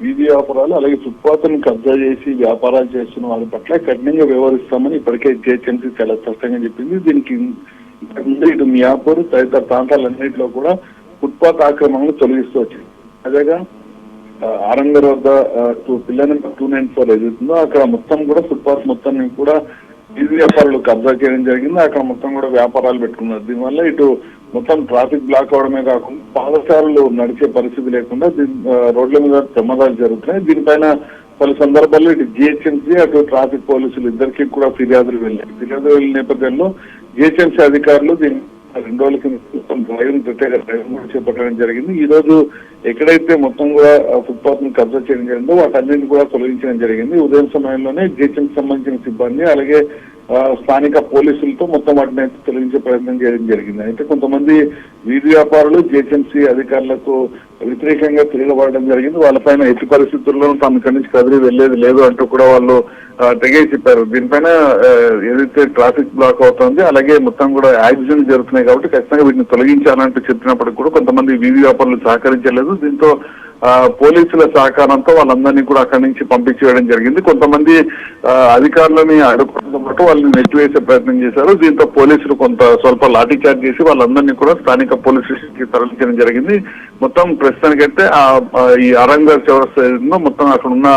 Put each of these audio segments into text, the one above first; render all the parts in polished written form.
వీధి వ్యాపారాలు అలాగే ఫుట్పాత్ ను కబ్జా చేసి వ్యాపారాలు చేస్తున్న వారి పట్ల కఠినంగా వ్యవహరిస్తామని ఇప్పటికే జిహెచ్ఎంసీ చాలా స్పష్టంగా చెప్పింది. దీనికి ఇటు మియాపూర్ తదితర ప్రాంతాలన్నింటిలో కూడా ఫుట్పాత్ ఆక్రమణలు తొలగిస్తూ వచ్చింది. తాజాగా ఆరంగర్ వద్ద పిల్లర్ నెంబర్ 294 ఎదుగుతుందో అక్కడ మొత్తం కూడా ఫుట్పాత్ మొత్తం కూడా వీధి వ్యాపారాలు కబ్జా చేయడం జరిగింది. అక్కడ మొత్తం కూడా వ్యాపారాలు పెట్టుకున్నారు. దీనివల్ల ఇటు మొత్తం ట్రాఫిక్ బ్లాక్ అవడమే కాకుండా పాదచారులు నడిచే పరిస్థితి లేకుండా రోడ్ల మీద ప్రమాదాలు జరుగుతున్నాయి. దీనిపైన పలు సందర్భాల్లో ఇటు జిహెచ్ఎంసీ అటు ట్రాఫిక్ పోలీసులు ఇద్దరికి కూడా ఫిర్యాదులు వెళ్ళిన నేపథ్యంలో జిహెచ్ఎంసీ అధికారులు దీన్ని 2 రోజుల కింద ప్రత్యేక డ్రైవింగ్ కూడా చేపట్టడం జరిగింది. ఈ రోజు ఎక్కడైతే మొత్తం కూడా ఫుట్పాత్ ను కబ్జా చేయడం జరిగిందో వాటన్నింటినీ కూడా తొలగించడం జరిగింది. ఉదయం సమయంలోనే జిహెచ్ఎంసీ సంబంధించిన సిబ్బంది అలాగే స్థానిక పోలీసులతో మొత్తం వాటిని తొలగించే ప్రయత్నం చేయడం జరిగింది. అయితే కొంతమంది వీధి వ్యాపారులు జిహెచ్ఎంసీ అధికారులకు వ్యతిరేకంగా తిరగబడడం జరిగింది. వాళ్ళపైన ఎట్టి పరిస్థితుల్లో తాము ఇక్కడి నుంచి కదిలి వెళ్లేది లేదు అంటూ కూడా వాళ్ళు తెగేసి చెప్పారు. దీనిపైన ఏదైతే ట్రాఫిక్ బ్లాక్ అవుతుంది అలాగే మొత్తం కూడా యాక్సిడెంట్ జరుగుతున్నాయి కాబట్టి ఖచ్చితంగా వీటిని తొలగించాలంటూ చెప్పినప్పటికీ కూడా కొంతమంది వీధి వ్యాపారులు సహకరించలేదు. దీంతో పోలీసుల సహకారంతో వాళ్ళందరినీ కూడా అక్కడి నుంచి పంపించి వేయడం జరిగింది. కొంతమంది అధికారులని అడ్డుకోవడంతో పాటు వాళ్ళని నెట్టివేసే ప్రయత్నం చేశారు. దీంతో పోలీసులు స్వల్ప లాఠీ చార్జ్ చేసి వాళ్ళందరినీ కూడా స్థానిక పోలీస్ స్టేషన్ కి తరలించడం జరిగింది. మొత్తం ప్రస్తుతానికైతే ఈ ఆరంగర్ చౌరస్తా మొత్తం అక్కడ ఉన్న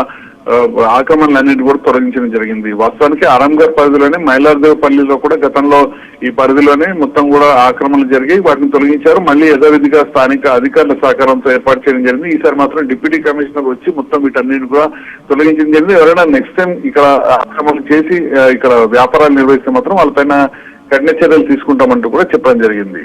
ఆక్రమణలన్నింటి కూడా తొలగించడం జరిగింది. వాస్తవానికి ఆరంగర్ పరిధిలోనే మైలార్దేవపల్లిలో కూడా గతంలో ఈ పరిధిలోనే మొత్తం కూడా ఆక్రమణలు జరిగి వాటిని తొలగించారు. మళ్ళీ యథావిధిగా స్థానిక అధికారుల సహకారంతో ఏర్పాటు చేయడం జరిగింది. ఈసారి మాత్రం డిప్యూటీ కమిషనర్ వచ్చి మొత్తం వీటన్నిటిని కూడా తొలగించడం జరిగింది. ఎవరైనా నెక్స్ట్ టైం ఇక్కడ ఆక్రమణలు చేసి ఇక్కడ వ్యాపారాలు నిర్వహిస్తే మాత్రం వాళ్ళపైన కఠిన చర్యలు తీసుకుంటామంటూ కూడా చెప్పడం జరిగింది.